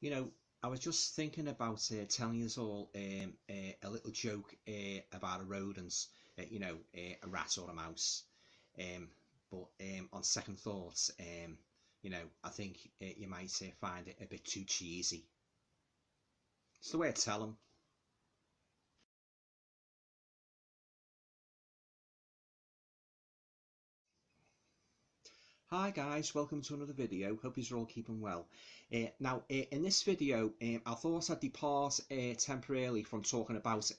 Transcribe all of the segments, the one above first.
You know, I was just thinking about telling you all a little joke about a rodent, a rat or a mouse. Um, but on second thoughts, I think you might find it a bit too cheesy. It's the way I tell them. Hi guys, welcome to another video. Hope you're all keeping well. In this video, I thought I'd depart temporarily from talking about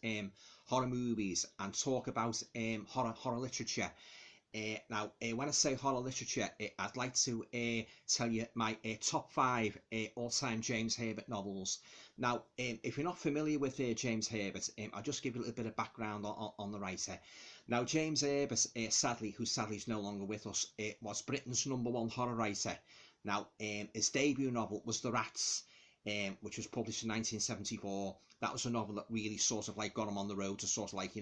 horror movies and talk about horror literature. When I say horror literature, I'd like to tell you my top five all-time James Herbert novels. Now, if you're not familiar with James Herbert, I'll just give you a little bit of background on the writer. Now, James Herbert, who sadly is no longer with us, was Britain's #1 horror writer. Now, his debut novel was The Rats, which was published in 1974. That was a novel that really sort of like got him on the road to sort of like,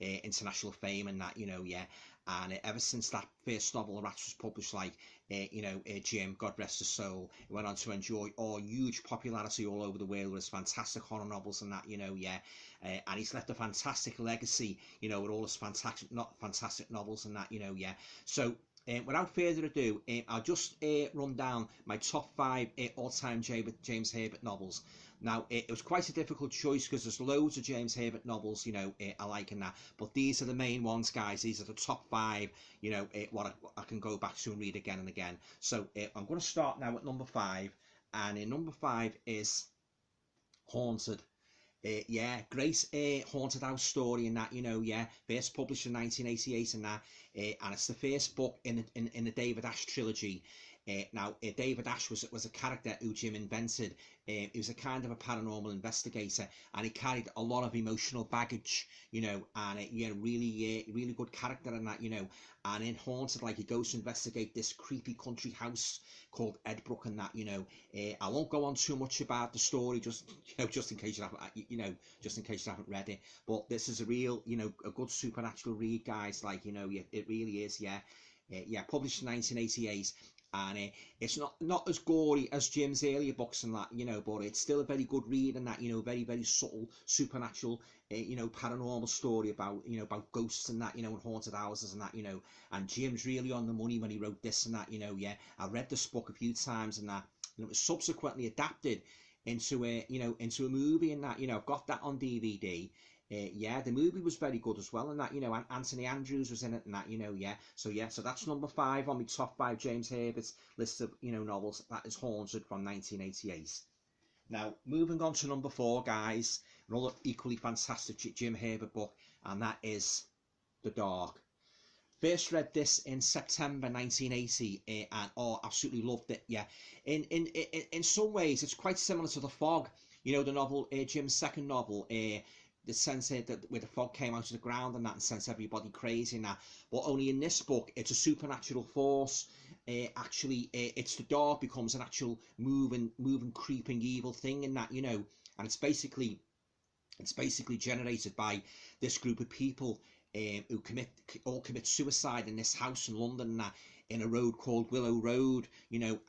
international fame and that, yeah. And ever since that first novel, The Rats, was published, Jim, God rest his soul, went on to enjoy all huge popularity all over the world with his fantastic horror novels and that, yeah. And he's left a fantastic legacy, with all his fantastic novels and that, yeah. So, without further ado, I'll just run down my top five all-time James Herbert novels. Now, it was quite a difficult choice because there's loads of James Herbert novels, I like in that. But these are the main ones, guys. These are the top five, what I can go back to and read again and again. So I'm going to start now at number five. And number five is Haunted. Yeah, great haunted house story and that, yeah, first published in 1988 and that, and it's the first book in the David Ash trilogy. David Ash was a character who Jim invented. He was a kind of a paranormal investigator, and he carried a lot of emotional baggage, and really good character in that, and in Haunted, like, he goes to investigate this creepy country house called Edbrook and that, I won't go on too much about the story, just in case just in case you haven't read it. But this is a real, a good supernatural read, guys. Like, it really is, yeah. Published in 1988. And it's not as gory as Jim's earlier books and that, but it's still a very good read and that, very, very subtle, supernatural, paranormal story about, about ghosts and that, and haunted houses and that, and Jim's really on the money when he wrote this and that, yeah. I read this book a few times and that, and it was subsequently adapted into a movie and that, I've got that on DVD. Yeah, the movie was very good as well, and that, Anthony Andrews was in it, and that, yeah. So that's number five on my top five James Herbert's list of, novels. That is Haunted from 1988. Now, moving on to number four, guys, another equally fantastic Jim Herbert book, and that is The Dark. First read this in September 1980, and absolutely loved it. Yeah, in some ways, it's quite similar to The Fog, the novel, Jim's second novel. The sense that where the fog came out of the ground and that, and sent everybody crazy and that. But only in this book, it's a supernatural force. It's the dark becomes an actual moving, creeping evil thing in that, and it's basically generated by this group of people who commit suicide in this house in London and that, in a road called Willow Road, and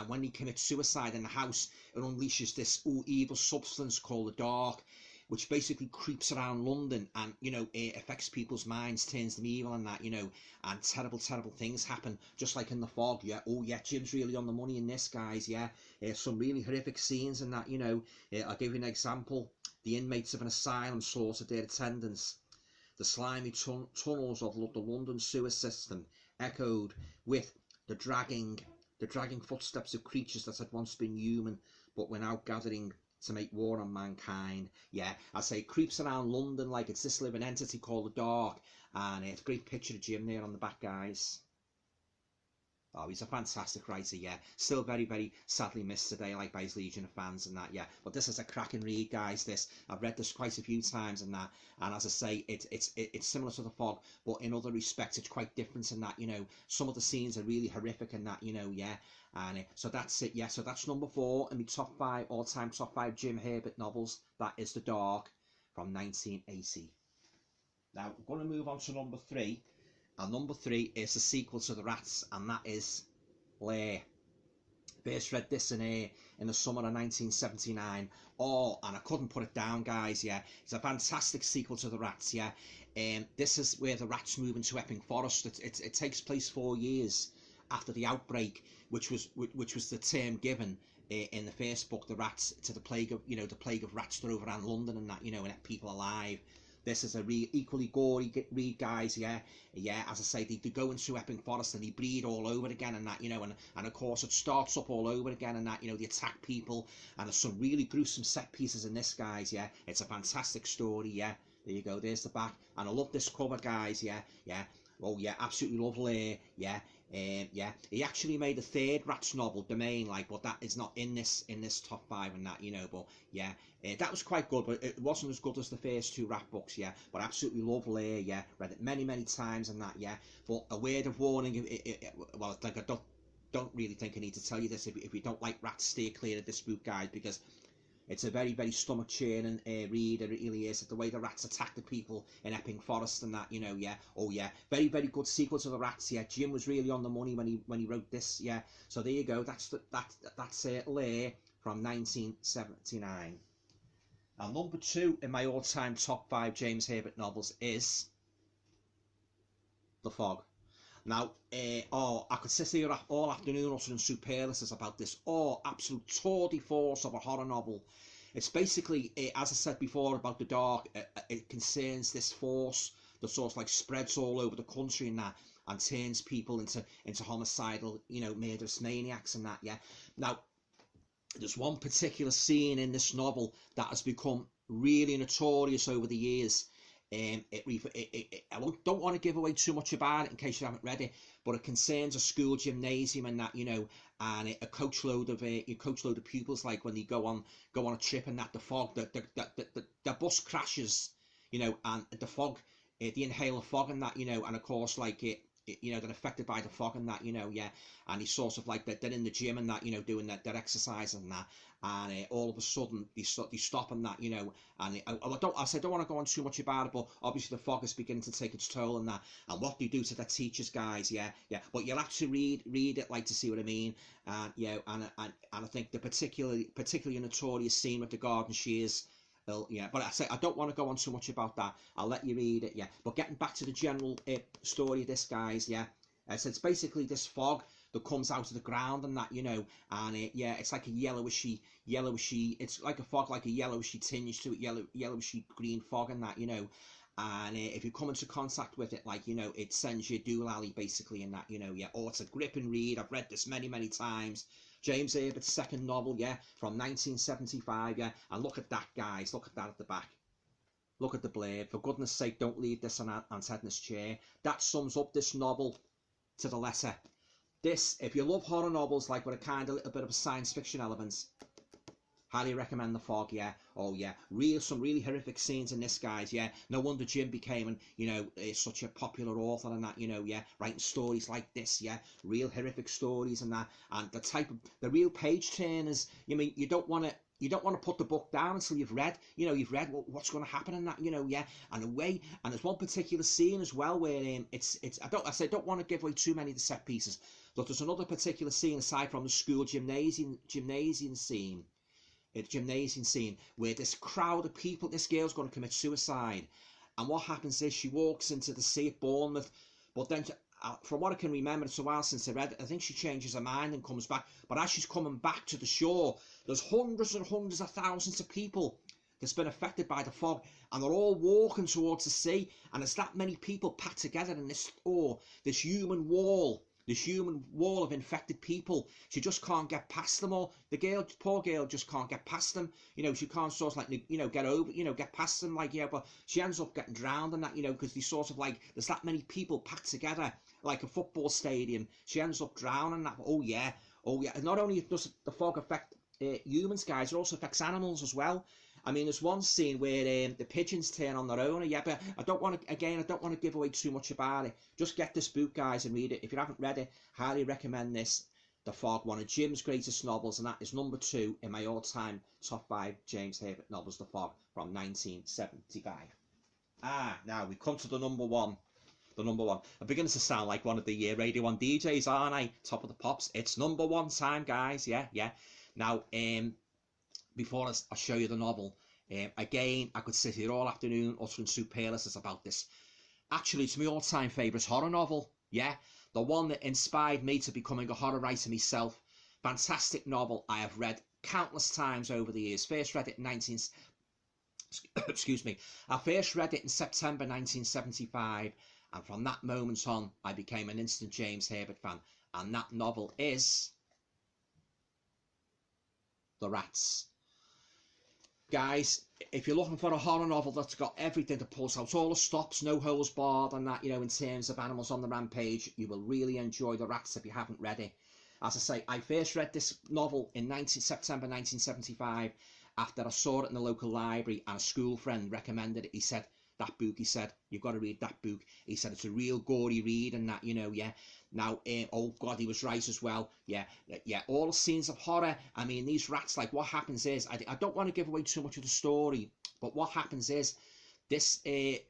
when they commit suicide in the house, it unleashes this evil substance called the dark, which basically creeps around London and, it affects people's minds, turns them evil and that, and terrible, terrible things happen, just like in The Fog, yeah. Oh, yeah, Jim's really on the money in this, guys, yeah. Some really horrific scenes and that, I'll give you an example. The inmates of an asylum slaughtered their attendants. The slimy tunnels of the London sewer system echoed with the dragging footsteps of creatures that had once been human, but were now gathering to make war on mankind. Yeah, I say it creeps around London like it's this living entity called the Dark, and it's a great picture of Jim there on the back, guys. Oh, he's a fantastic writer, yeah. Still very, very sadly missed today, like by his legion of fans and that, yeah. But this is a cracking read, guys. I've read this quite a few times and that. And as I say, it's similar to The Fog, but in other respects, it's quite different in that, some of the scenes are really horrific and that, yeah. And so that's it, yeah. So that's number four in my top five, all-time top five Jim Herbert novels. That is The Dark from 1980. Now, we're going to move on to number three. And number three is the sequel to The Rats, and that is Lair. First read this in the summer of 1979. Oh, and I couldn't put it down, guys. Yeah, it's a fantastic sequel to The Rats. Yeah, this is where the rats move into Epping Forest. It takes place 4 years after the outbreak, which was the term given in the first book, The Rats, to the plague of the plague of rats that overran London and that, and ate people alive. This is a equally gory read, guys. Yeah, as I say, they go into Epping Forest and they breed all over again and that, and of course it starts up all over again and that, they attack people, and there's some really gruesome set pieces in this, guys. Yeah, it's a fantastic story. Yeah, there you go, there's the back, and I love this cover, guys. Yeah, oh yeah, absolutely lovely. Yeah. Yeah, he actually made a third Rats novel, Domain, but that is not in this top 5 and that, but yeah, that was quite good, but it wasn't as good as the first 2 Rat books. Yeah, but absolutely lovely. Yeah, read it many times and that. Yeah, but a word of warning, well, like, I don't really think I need to tell you this. If you don't like rats, stay clear of this book, guys, because it's a very stomach churning read. It really is. The way the rats attack the people in Epping Forest and that, yeah. Oh yeah, very good sequel to The Rats. Yeah, Jim was really on the money when he wrote this. Yeah, so there you go. That's Lair from 1979. And number 2 in my all-time top 5 James Herbert novels is The Fog. Now, I could sit here all afternoon uttering superlatives about this. Absolute tour de force of a horror novel. It's basically, as I said before about The Dark, it concerns this force that sort of spreads all over the country and that, and turns people into homicidal, murderous maniacs and that. Yeah. Now, there's one particular scene in this novel that has become really notorious over the years. I don't want to give away too much about it in case you haven't read it, but it concerns a school gymnasium and that, and a coachload of pupils, when they go on a trip and that, the fog, the bus crashes, and the fog, the inhaler fog and that, and of course they're affected by the fog and that, yeah, and he's sort of they're in the gym and that, doing their exercise and that, and all of a sudden they stop and that, and I don't want to go on too much about it, but obviously the fog is beginning to take its toll and that, and what they do to their teachers, guys. Yeah, but you'll have to read it to see what I mean, and and I think the particularly notorious scene with the garden shears. Well, yeah, but I don't want to go on too much about that. I'll let you read it. Yeah, but getting back to the general story of this, guys. Yeah, so it's basically this fog that comes out of the ground and that, and it's like a yellowishy. It's like a fog, like a yellowishy tinge to it, yellowishy green fog and that, and if you come into contact with it, it sends you doolally basically in that, yeah. Oh, it's a gripping read. I've read this many times. James Herbert's second novel, yeah, from 1975, yeah. And look at that, guys. Look at that at the back. Look at the blade. For goodness sake, don't leave this on Aunt Edna's chair. That sums up this novel to the letter. This, if you love horror novels, with a little bit of a science fiction elements, highly recommend The Fog. Yeah. Oh yeah, some really horrific scenes in this, guys. Yeah, no wonder Jim became such a popular author and that, yeah, writing stories like this. Yeah, real horrific stories and that, and the real page turners. You don't want to put the book down until you've read what's going to happen in that, yeah. And there's one particular scene as well where I don't want to give away too many of the set pieces, but there's another particular scene aside from the school gymnasium scene. A gymnasium scene where this crowd of people, this girl's going to commit suicide, and what happens is she walks into the sea at Bournemouth, but then from what I can remember, it's a while since I read it, I think she changes her mind and comes back, but as she's coming back to the shore, there's hundreds and hundreds of thousands of people that's been affected by the fog, and they're all walking towards the sea, and there's that many people packed together in this human wall of infected people. She just can't get past them all. The poor girl just can't get past them. She can't sort of get past them, but she ends up getting drowned and that, because they sort of there's that many people packed together like a football stadium. She ends up drowning. That. Oh yeah. And not only does the fog affect humans, guys, it also affects animals as well. I mean, there's one scene where the pigeons turn on their owner. Yeah, but I don't want to give away too much about it. Just get this book, guys, and read it. If you haven't read it, highly recommend this. The Fog, one of Jim's greatest novels, and that is number 2 in my all-time top 5 James Herbert novels, The Fog, from 1975. Now we come to the number 1. the number one. I'm beginning to sound like one of the Radio 1 DJs, aren't I? Top of the pops. It's number one time, guys. Yeah, yeah. Now, before I show you the novel, again, I could sit here all afternoon uttering superlatives about this. Actually, it's my all-time favourite horror novel. Yeah, the one that inspired me to becoming a horror writer myself. Fantastic novel I have read countless times over the years. First read it in excuse me. I first read it in September 1975, and from that moment on, I became an instant James Herbert fan. And that novel is The Rats. Guys, if you're looking for a horror novel that's got everything to pulls out all the stops, no holes barred, and that, you know, in terms of animals on the rampage, you will really enjoy The Rats if you haven't read it. As I say, I first read this novel in September 1975 after I saw it in the local library, and a school friend recommended it. He said, that book, he said, you've got to read that book. He said, it's a real gory read and that, you know, yeah. Now, oh God, he was right as well. Yeah, yeah, all the scenes of horror. I mean, these rats, like, what happens is, I don't want to give away too much of the story, but what happens is, this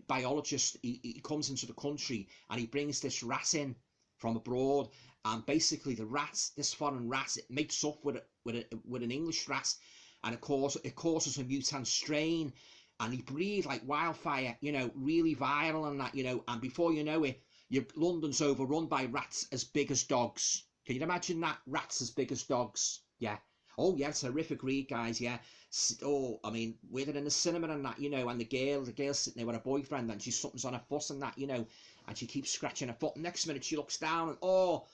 biologist, he comes into the country and he brings this rat in from abroad, and basically the rats, this foreign rat, it mates up with an English rat, and it causes a mutant strain, and he breed like wildfire, you know, really viral and that, you know, and before you know it, London's overrun by rats as big as dogs. Can you imagine that? Rats as big as dogs. Yeah. Oh yeah, it's a horrific read, guys. Yeah. Oh, I mean, with it in the cinema and that, you know, and the girl's sitting there with her boyfriend, and something's on her foot and that, you know, and she keeps scratching her foot. Next minute she looks down, and all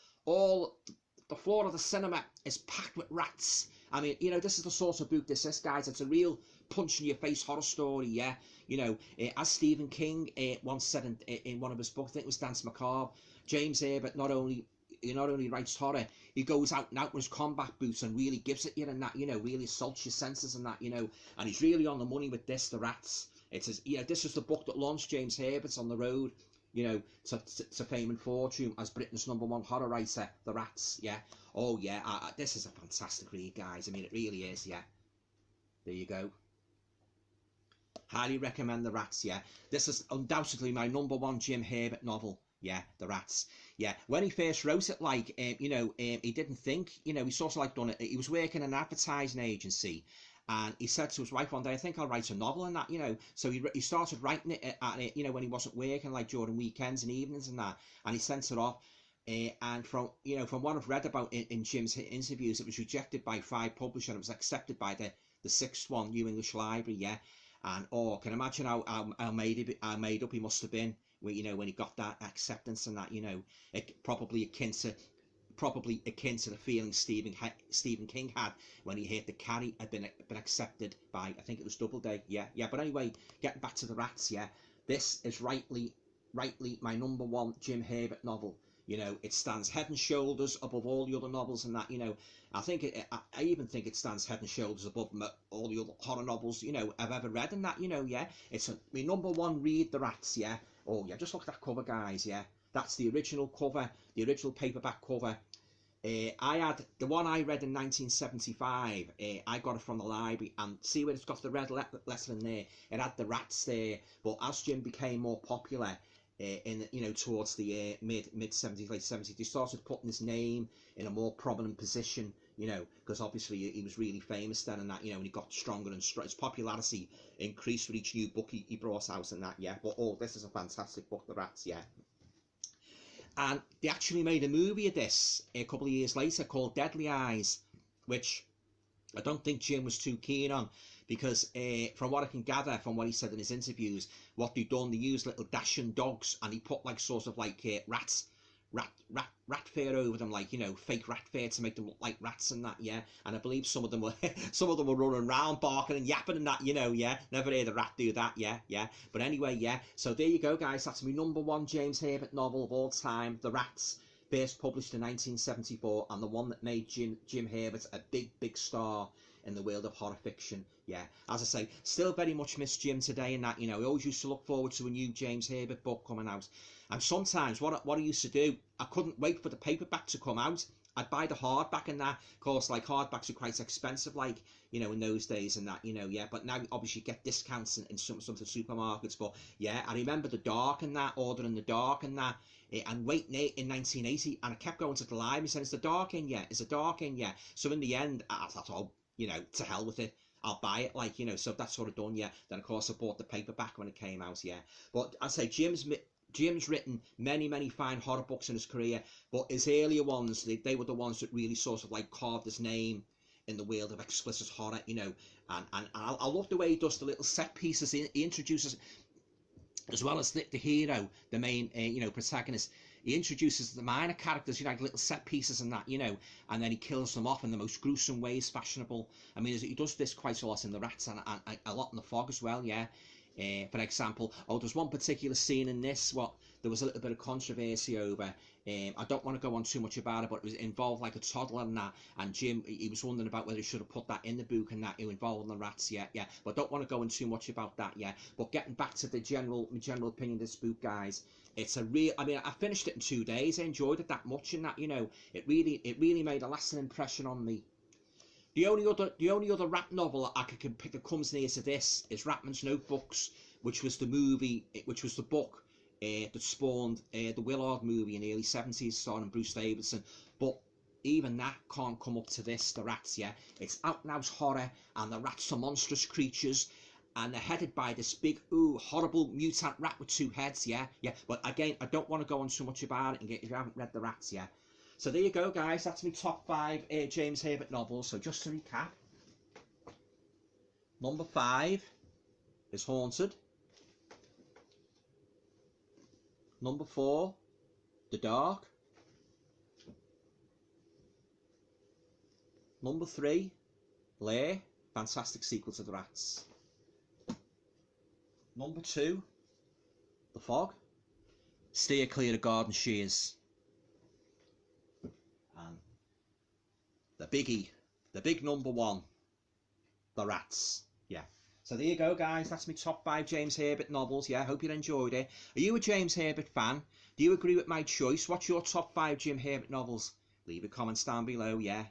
the floor of the cinema is packed with rats. I mean, you know, this is the sort of book this is, guys. It's a real punch-in-your-face horror story, yeah. You know, as Stephen King once said in one of his books, I think it was Dance Macabre, James Herbert not only writes horror, he goes out and out with his combat boots and really gives it you and that, you know, really assaults your senses and that, you know, and he's really on the money with this, The Rats. It's as, you know, this is the book that launched James Herbert on the road, you know, to fame and fortune as Britain's #1 horror writer, The Rats, yeah. Oh yeah, this is a fantastic read, guys. I mean, it really is, yeah. There you go. Highly recommend The Rats, yeah. This is undoubtedly my #1 Jim Herbert novel, yeah, The Rats. Yeah, when he first wrote it, like, you know, he didn't think, you know, he sort of like done it. He was working in an advertising agency, and he said to his wife one day, I think I'll write a novel and that, you know. So he started writing it at it, you know, when he wasn't working, like during weekends and evenings and that, and he sent it off. And from what I've read about in Jim's interviews, it was rejected by 5 publishers, and it was accepted by the 6th one, New English Library, yeah. And oh, can you imagine how made up he must have been, you know, when he got that acceptance and that, you know, probably akin to the feeling Stephen King had when he heard the Carrie had been accepted by, I think it was Doubleday, yeah. But anyway, getting back to The Rats, yeah, this is rightly my #1 Jim Herbert novel. You know, it stands head and shoulders above all the other novels and that, you know. I even think it stands head and shoulders above all the other horror novels, you know, I've ever read and that, you know, yeah. It's my #1 read, The Rats, yeah. Oh, yeah, just look at that cover, guys, yeah. That's the original cover, the original paperback cover. I had the one I read in 1975. I got it from the library, and see where it's got the red letter in there. It had The Rats there, but as Jim became more popular, in, you know, towards the mid 70s, late 70s, he started putting his name in a more prominent position, you know, because obviously he was really famous then and that, you know, and he got stronger and his popularity increased with each new book he brought out and that, yeah. But oh, this is a fantastic book, The Rats, yeah. And they actually made a movie of this a couple of years later called Deadly Eyes, which I don't think Jim was too keen on, because from what I can gather from what he said in his interviews, what they'd done, they used little dashing dogs, and he put like sort of like rat fur over them, like, you know, fake rat fur to make them look like rats and that, yeah. And I believe some of them were running around barking and yapping and that, you know, yeah. Never heard a rat do that, yeah. But anyway, yeah. So there you go, guys. That's my #1 James Herbert novel of all time, The Rats. First published in 1974, and the one that made Jim Herbert a big star in the world of horror fiction, yeah. As I say, still very much miss Jim today and that, you know. He always used to look forward to a new James Herbert book coming out. And sometimes what I used to do, I couldn't wait for the paperback to come out. I'd buy the hardback and that. Of course, like hardbacks are quite expensive, like, you know, in those days and that, you know, yeah. But now obviously you get discounts in some of the supermarkets. But yeah, I remember the Dark and that, ordering the Dark and that, and waiting in 1980, and I kept going to the library saying, "Is the Dark in yet? Is the Dark in yet?" So in the end, I thought, oh, you know, to hell with it. I'll buy it, like, you know. So that's sort of done, yeah. Then of course I bought the paperback when it came out, yeah. But I'd say Jim's written many fine horror books in his career, but his earlier ones, they were the ones that really sort of like carved his name in the world of explicit horror, you know. And I love the way he does the little set pieces. He introduces, as well as the hero, the main you know, protagonist. He introduces the minor characters, you know, like little set pieces and that, you know, and then he kills them off in the most gruesome ways fashionable. I mean, he does this quite a lot in The Rats and a lot in The Fog as well, yeah. For example, there's one particular scene in this what there was a little bit of controversy over. I don't want to go on too much about it, but it involved like a toddler and that, and Jim, he was wondering about whether he should have put that in the book and that, it involved the rats, yeah. But I don't want to go into too much about that, yeah. But getting back to the general opinion of this book, guys, it's a real, I mean, I finished it in 2 days. I enjoyed it that much, and that, you know, it really made a lasting impression on me. The only other Rat novel I could pick that comes near to this is Ratman's Notebooks, which was the book that spawned the Willard movie in the early 70s, starring Bruce Davison. But even that can't come up to this, The Rats, yeah. It's out and out horror, and the rats are monstrous creatures, and they're headed by this big, horrible mutant rat with 2 heads, yeah. But again, I don't want to go on too much about it if you haven't read The Rats, yeah. So there you go, guys. That's my top 5 James Herbert novels. So just to recap, number 5 is Haunted. Number 4, The Dark. Number 3, Lair, fantastic sequel to The Rats. Number 2, The Fog. Steer clear of garden shears. And the biggie, the big number 1, The Rats. Yeah. So there you go, guys. That's my top 5 James Herbert novels. Yeah, I hope you enjoyed it. Are you a James Herbert fan? Do you agree with my choice? What's your top 5 Jim Herbert novels? Leave a comment down below. Yeah.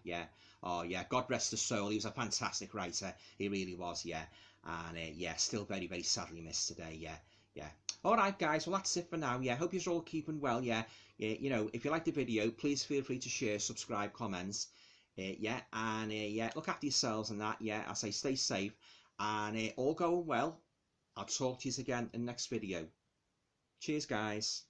Oh, yeah. God rest his soul. He was a fantastic writer. He really was, yeah. And, yeah, still very sadly missed today, yeah. All right, guys. Well, that's it for now. Yeah, hope you're all keeping well, yeah. You know, if you like the video, please feel free to share, subscribe, comments. Yeah, and, yeah, look after yourselves and that, yeah. I say stay safe. And all going well. I'll talk to you again in the next video. Cheers, guys.